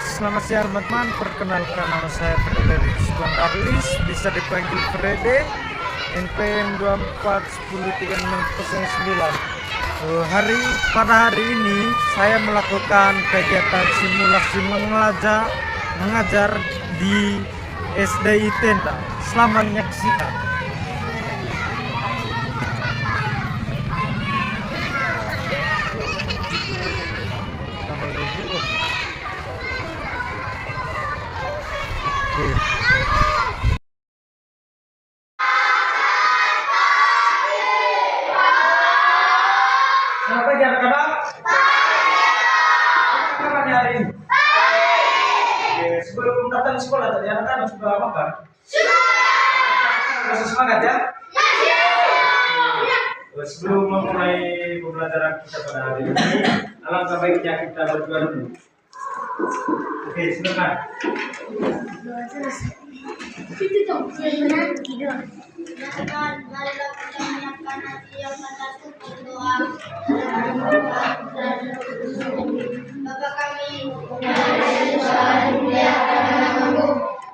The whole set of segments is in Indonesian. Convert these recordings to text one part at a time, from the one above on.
Selamat siang teman-teman, perkenalkan nama saya Frederik Bang Arlis, bisa dipanggil Frede, NPM 24103609. Pada hari ini saya melakukan kegiatan simulasi mengajar di SDI Tenda. Selamat menyaksikan. Selamat pagi anak-anak. Selamat hari ini. Oke, sebelum datang ke sekolah tadi anak-anak sudah makan? Sudah. Semangat ya? Sebelum memulai pembelajaran kita pada hari ini, alangkah baiknya kita berdoa dulu. Oke, silakan. Itu dong, benar tidur. Jangan marilah kita menyiapkan hati yang mendalam berdoa. Bapa kami yang ada di surga, dimuliakan namamu,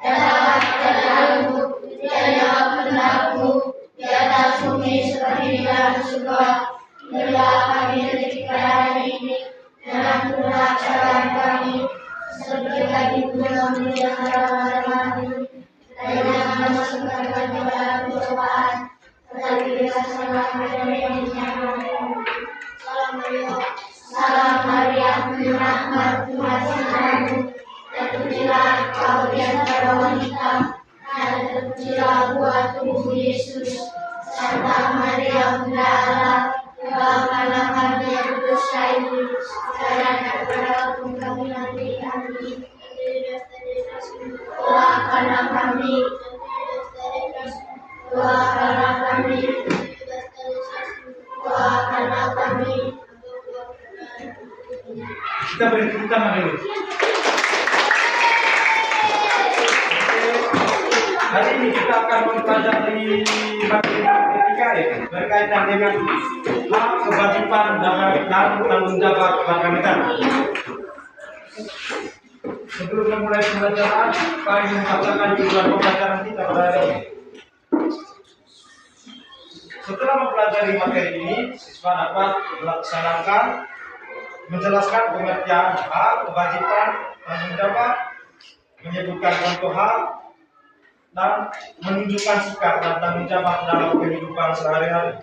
datanglah kedatanganmu, jadilah kehendakmu di atas bumi seperti di dalam surga. Berilah kami rezeki pada hari ini, dan ampunilah kesalahan kami, seperti kami pun mengampuni yang salah kami. Dan jangan masukkan kami dalam pencobaan, tetapi bebaskanlah kami dari yang jahat. Salam Maria, penuh rahmat, Tuhan sertamu, terpujilah Engkau di antara wanita, dan terpujilah buah tubuh Yesus. Santa Maria, Bunda Allah, doakanlah kami yang berdosa ini, sekarang dan pada waktu kami nanti. Amin. Doakanlah kami, doakanlah kami, doakanlah kami. Kita beri tepuk tangan dulu. Hari ini kita akan mempelajari materi ketiga berkaitan dengan hak, kewajiban, dan tanggung jawab warga negara. Sebelum memulai pembelajaran, kami membacakan judul pembelajaran kita pada hari ini. Setelah mempelajari materi ini, siswa dapat melaksanakan menjelaskan pengertian hak, kewajiban, tanggung jawab, menyebutkan contoh hak, dan menunjukkan sikap dan tanggung jawab dalam kehidupan sehari-hari.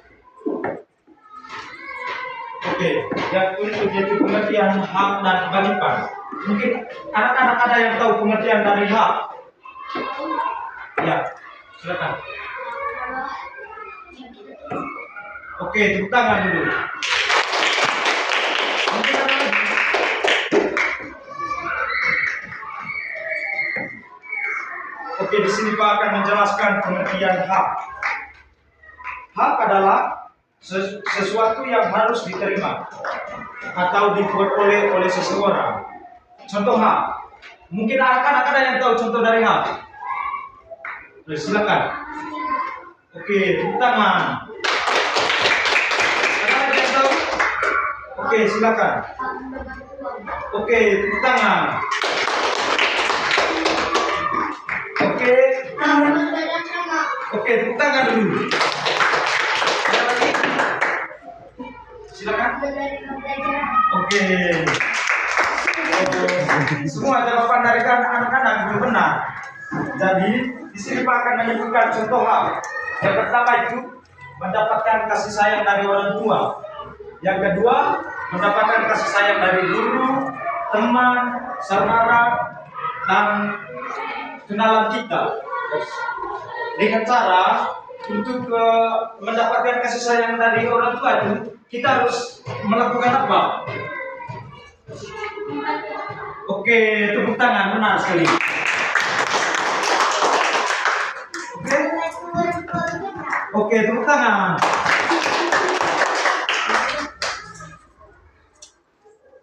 Oke, yang untuk yaitu pengertian hak dan kewajiban. Mungkin anak-anak ada yang tahu pengertian dari hak? Ya, silakan. Oke, tepuk tangan dulu. Mungkin ada lagi? Oke, di sini Pak akan menjelaskan pengertian hak. Hak adalah sesuatu yang harus diterima atau diperoleh oleh seseorang. Contoh hak. Mungkin anak-anak ada yang tahu contoh dari hak? Silakan. Oke, tepuk tangan. Ada yang tahu? Oke, silakan. Oke, tepuk tangan. Oke. Oke, tepuk tangan dulu. Ada lagi? Silakan. Oke. Semua jawaban dari anak-anak belum benar. Jadi di sini Pak akan menyebutkan contoh hal. Yang pertama itu mendapatkan kasih sayang dari orang tua. Yang kedua mendapatkan kasih sayang dari guru, teman, saudara, dan kenalan kita. Dengan cara untuk mendapatkan kasih sayang dari orang tua itu kita harus melakukan apa? Oke, tepuk tangan, benar sekali. Oke, tepuk tangan.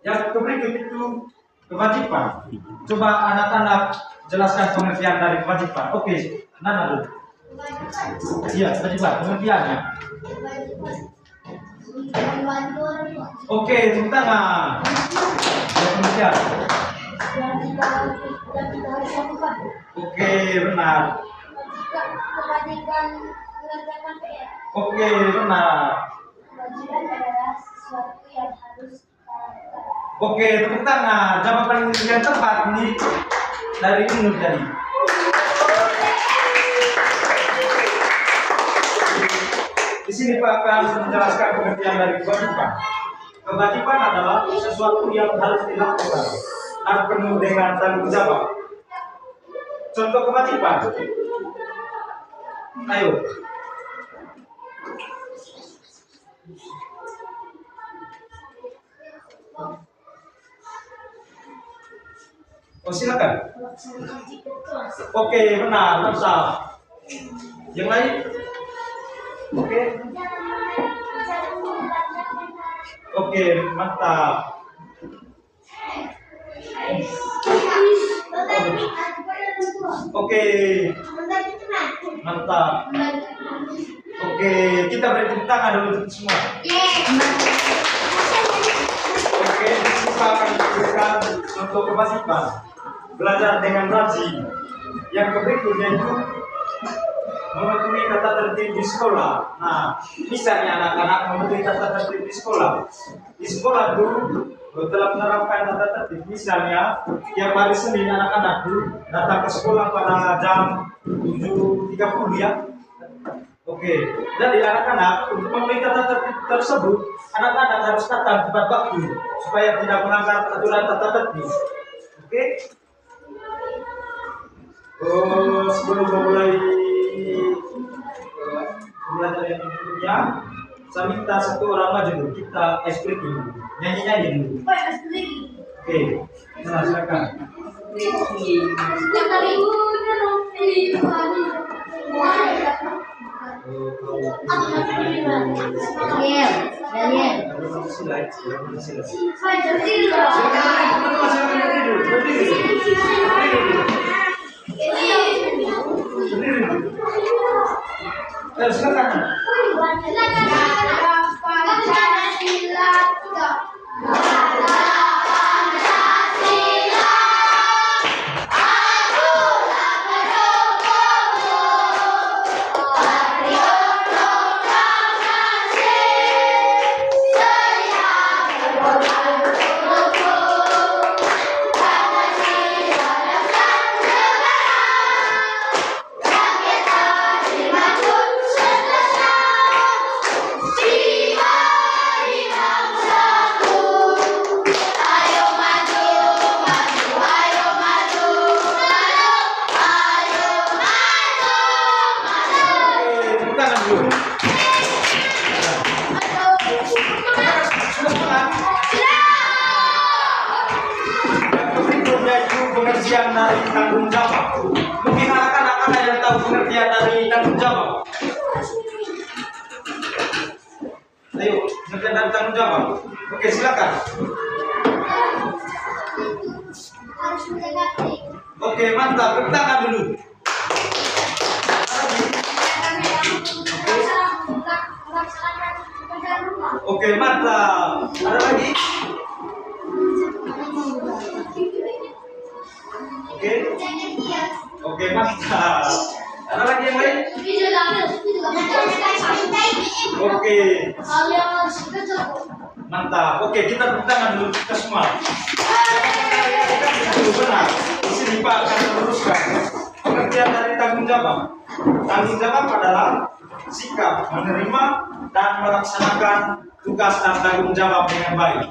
Yang berikut itu kewajiban. Coba anak-anak jelaskan pengertian dari kewajiban. Oke, Nana dulu. Iya, kewajiban, pengertiannya. Oke, tepuk tangan. Pengertian. dan kita harus lakukan. Oke, benar. Kewajiban mengerjakan PR. Oke, benar. Kewajiban adalah sesuatu yang harus kita lakukan. Oke, tepuk tangan. Jawaban yang tepat nih dari Nur tadi. Di sini Pak akan menjelaskan pengertian dari kewajiban. Kewajiban adalah sesuatu yang harus dilakukan dan penuh dengan tanggung jawab. Contoh kewajiban. Ayo. Oh, silakan. Oke, benar, mantap. Yang lain? Oke. Oke, mantap. Oke, mantap. Oke, kita beri tepuk tangan dulu untuk semua. Oke, kita akan memberikan contoh kewajiban. Belajar dengan rajin. Yang berikutnya itu mematuhi tata tertib di sekolah. Nah, misalnya anak-anak mematuhi tata tertib di sekolah. Di sekolah dulu telah menerapkan tata tertib. Misalnya, tiap hari Senin anak-anak dulu datang ke sekolah pada jam 7.30 ya. Oke, jadi anak-anak untuk memenuhi tata tertib tersebut, anak-anak harus datang tepat waktu supaya tidak melanggar aturan tata tertib. Oke. Oh, sebelum memulai belajar yang berikutnya, saya minta satu orang maju dulu. Kita ice breaking dulu. Nyanyi-nyanyi dulu. Oke, nah silakan. Silakan. Pengertian dari tanggung jawab. Mungkin anak-anak ada yang tahu pengertian dari tanggung jawab. Ayo, pengertian dari tanggung jawab. Oke, silakan. Oke, mantap. Tepuk tangan dulu. Oke, mantap. Ada lagi? Oke, mantap. Ada lagi yang lain? Oke. Mantap. Oke, kita tepuk tangan dulu kita semua. Benar. Di sini Pak akan meluruskan pengertian dari tanggung jawab. Tanggung jawab adalah sikap menerima dan melaksanakan tugas dan tanggung jawab dengan baik.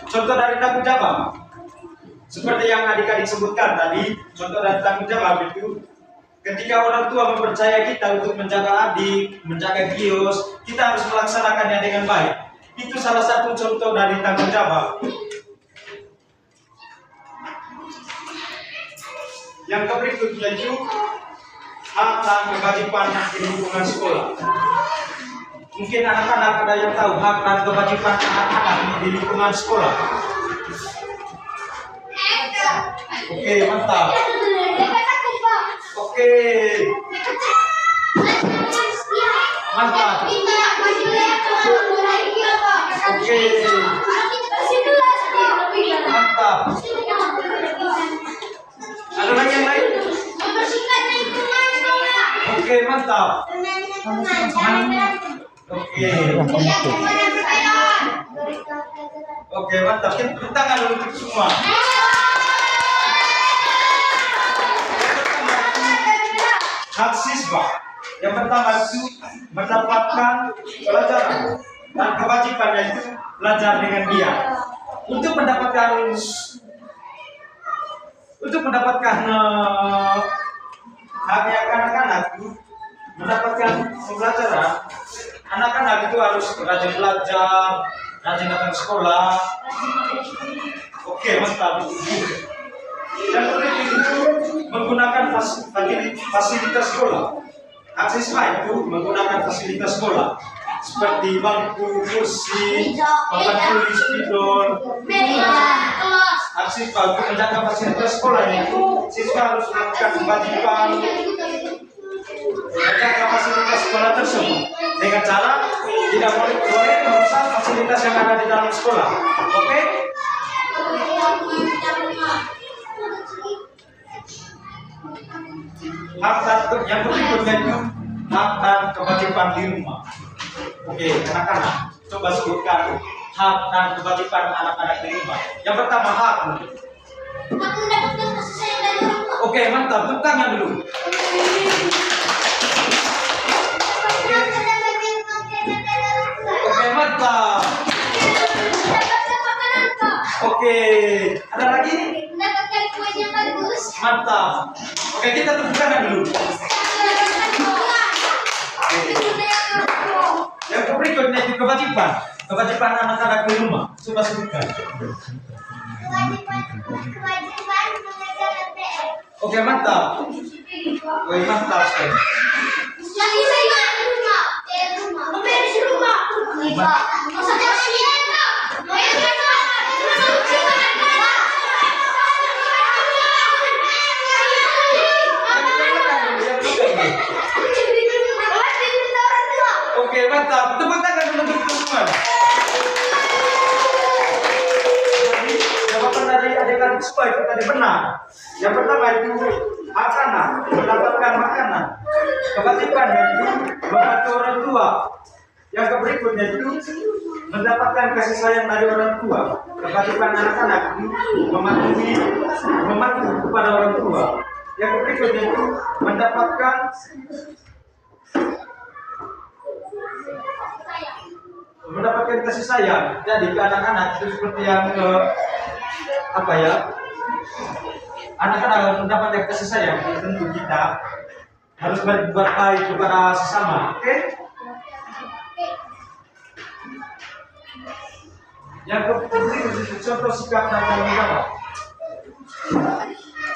Contoh dari tanggung jawab, seperti yang adik-adik sebutkan tadi, contoh dari tanggung jawab itu ketika orang tua mempercaya kita untuk menjaga adik, menjaga kios, kita harus melaksanakannya dengan baik. Itu salah satu contoh dari tanggung jawab. Yang berikutnya itu hak dan kewajiban di lingkungan sekolah. Mungkin anak-anak ada yang tahu hak dan kewajiban anak-anak di lingkungan sekolah. Oke, mantap. Oke, mantap. Oke, mantap. lagi yang lain? Membersihkan lingkungan sekolah. Oke, mantap. Oke. Oke, mantap. Kita tepuk tangan dulu untuk semua. Hak siswa yang pertama itu mendapatkan pelajaran dan kewajibannya itu belajar dengan giat. Untuk mendapatkan haknya anak-anak itu mendapatkan pelajaran, anak-anak itu harus rajin belajar, rajin datang ke sekolah. Oke, mantap. Yang berikut itu menggunakan fasilitas sekolah. Hak siswa itu menggunakan fasilitas sekolah seperti bangku, kursi, papan tulis, spidol. Hak siswa untuk menjaga fasilitas sekolahnya itu siswa harus melakukan kewajiban menjaga fasilitas sekolah tersebut dengan cara tidak boleh merusak fasilitas yang ada di dalam sekolah. Oke? Hak dan yang berikutnya itu hak dan kewajiban di rumah. Oke, anak-anak, coba sebutkan hak dan kewajiban anak-anak di rumah. Yang pertama hak. Aku mendapatkan kasih sayang dari orang tua. Oke, mantap. Tepuk tangan dulu. Oke, mantap. Mendapatkan makanan kok. Oke, ada lagi? Mendapatkan kue yang bagus. Mantap. Oke, kita tepuk tangan dulu. Mendapatkan bola. Yang berikutnya itu kewajiban. Kewajiban anak-anak di rumah. Coba sebutkan. Kewajiban mengajar LPR. Oke, mantap. Oke, mantap sekali. Jadi saya rumah. Memberes rumah. Maksudnya Oke, mantap. Tepuk tangan dulu untuk teman-teman. Jadi, jawaban dari adik-adik semua itu tadi benar. Yang pertama itu makanan, mendapatkan makanan. Kewajiban itu membantu orang tua. Yang berikutnya itu mendapatkan kasih sayang dari orang tua. Kewajiban anak-anak itu membantu kepada orang tua. Yang berikutnya itu mendapatkan kasih sayang. Jadi ke anak-anak itu seperti yang anak-anak harus mendapatkan kasih sayang. Tentu kita harus berbuat baik kepada sesama. Oke? Yang berikut itu contoh sikap dan tanggung jawab.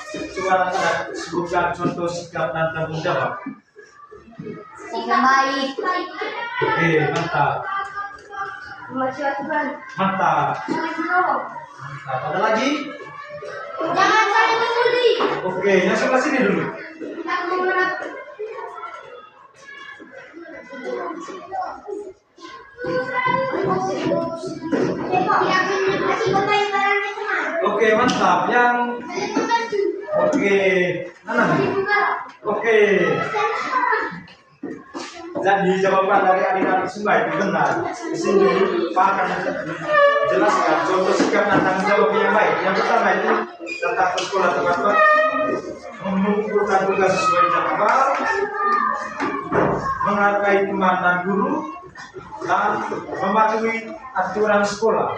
Coba anak-anak sebutkan contoh sikap dan tanggung jawab. sikap baik. Oke, mantap. Memajukan. Mantap. Jangan menolong. Mantap. Ada lagi? Jangan saling membuli. Oke, yang sebelah sini dulu. Tak memenang. Oke, mantap. Yang oke, oke. Jadi jawaban dari adik-adik semua itu benar. Di sini Pak akan jelaskan contoh sikap dan tanggung jawab yang baik. Yang pertama itu datang ke sekolah tepat waktu, mengumpulkan tugas sesuai jadwal, menghargai teman dan guru, dan mematuhi aturan sekolah.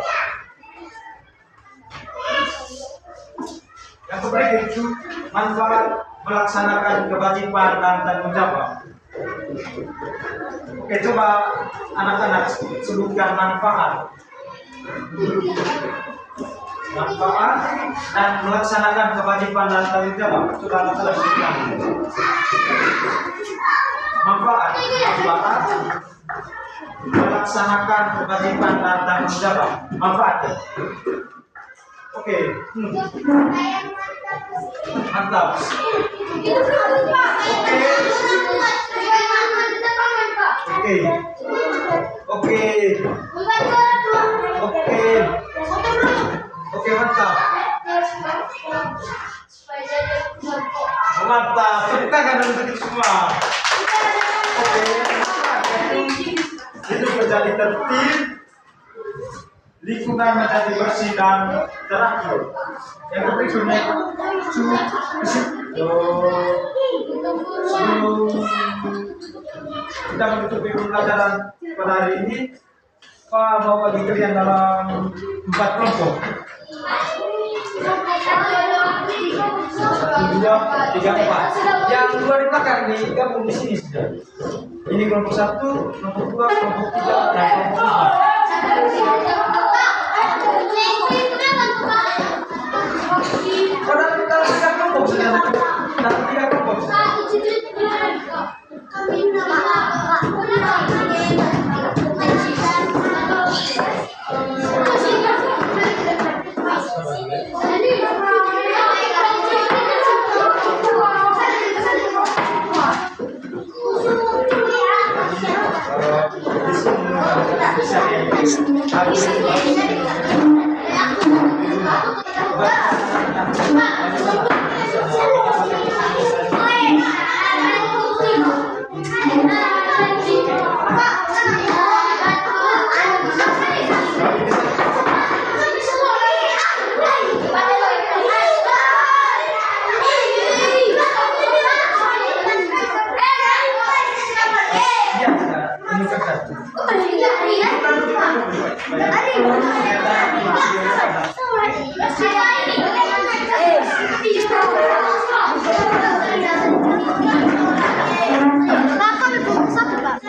Yang berikut itu manfaat melaksanakan kewajiban dan tanggung jawab. Oke, coba anak-anak sebutkan manfaat dan melaksanakan kewajiban dan tanggung jawab. Coba anak-anak sebutkan. Manfaat melaksanakan kewajiban dan tanggung jawab. Manfaat. Oke. Mantap. Oke. Oke. Oke. Oke, mantap. mantap. Tepuk tangan untuk kita semua. Oke. Itu menjadi tertib, lingkungan menjadi bersih dan terakhir. Yang berikutnya, kita menutupi pembelajaran pada hari ini. Pak mau bagi kalian dalam 4 kelompok. 1, 2, 3, 4. Yang 2 di belakang nih gabung di sini sudah. Ini kelompok 1, kelompok 2, kelompok 3, dan kelompok 4. Padahal kita 3 kelompok sudah. Dan 3 kelompok sudah.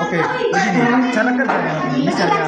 Oke, begini, cara kerja misalnya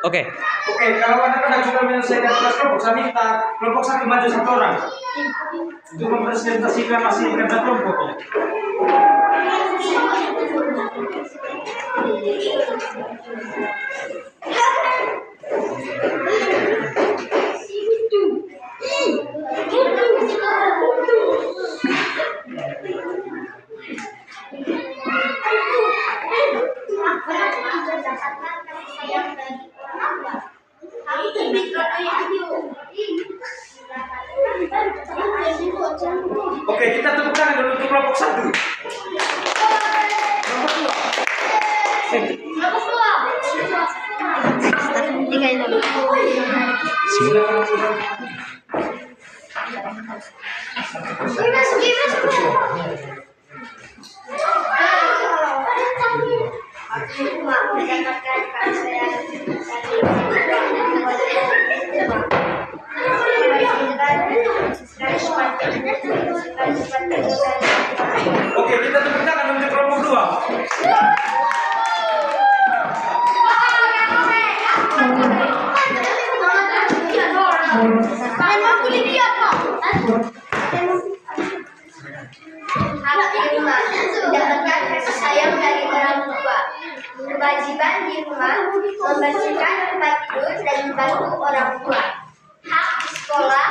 Oke, kalau anak-anak sudah menyelesaikan tugas kelompok, saya minta kelompok 1 maju 1 orang untuk mempresentasikan hasil kerja kelompoknya. Oke, kita tepuk tangan dulu untuk kelompok 1. Kelompok 2. hak di rumah, mendapatkan kasih sayang dari orang tua. Kewajiban di rumah, membersihkan tempat tidur dan membantu orang tua. Hak di sekolah,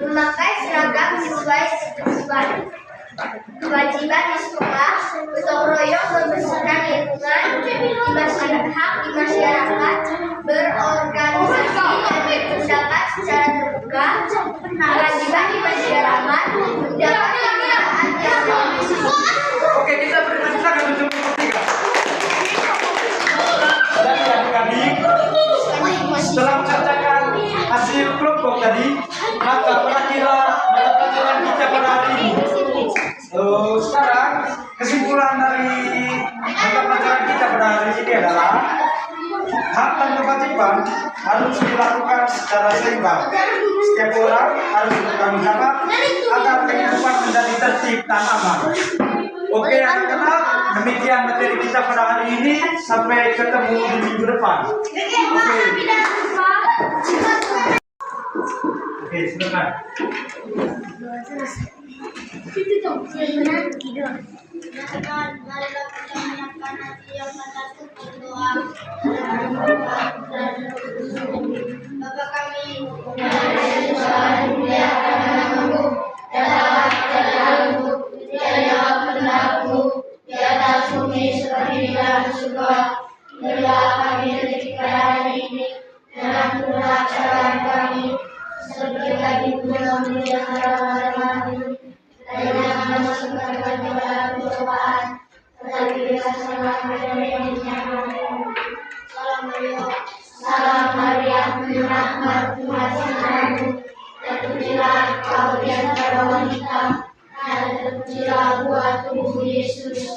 memakai seragam sesuai ketentuan. Kewajiban di sekolah, gotong royong membersihkan lingkungan, hak di masyarakat, berorganisasi dan berpendapat secara terbuka. Kewajiban di masyarakat, mendapat pembinaan yang Oke, kita beri tepuk tangan untuk ketiga. Dan adik-adik, setelah menceritakan hasil kelompok tadi, maka berakhirlah mata pelajaran kita pada hari ini. Sekarang kesimpulan dari mata pelajaran kita pada hari ini adalah hak dan kewajiban harus dilakukan secara seimbang. Setiap orang harus bertanggung jawab agar kehidupan menjadi tertib dan aman. Oke anak-anak, demikian materi kita pada hari ini. Sampai ketemu di minggu depan. Oke, silakan. marilah kita menyiapkan hati yang atas berdoa. Bapa kami, yang ada di surga, dimuliakan namamu, datanglah kerajaanmu, jadilah kehendakmu di atas bumi seperti di dalam surga. Berilah kami rezeki pada hari ini, dan ampunilah kesalahan kami, seperti kami pun mengampuni yang salah kami. Dan jangan masukkan kami dalam pencobaan, tetapi bebaskanlah kami dari yang jahat. Salam Maria, penuh rahmat, Tuhan sertamu. Terpujilah Engkau di antara wanita, dan terpujilah buah tubuh Yesus.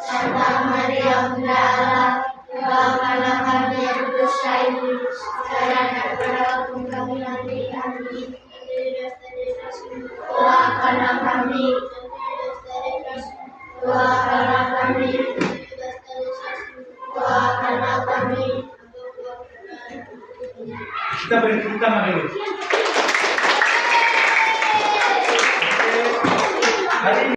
Santa Maria, Bunda Allah, doakanlah kami yang berdosa ini, sekarang dan pada waktu kami nanti. Amin. Doakanlah kami, doakanlah kami, doakanlah kami. Kita beri tepuk tangan dulu. Oke. Hari ini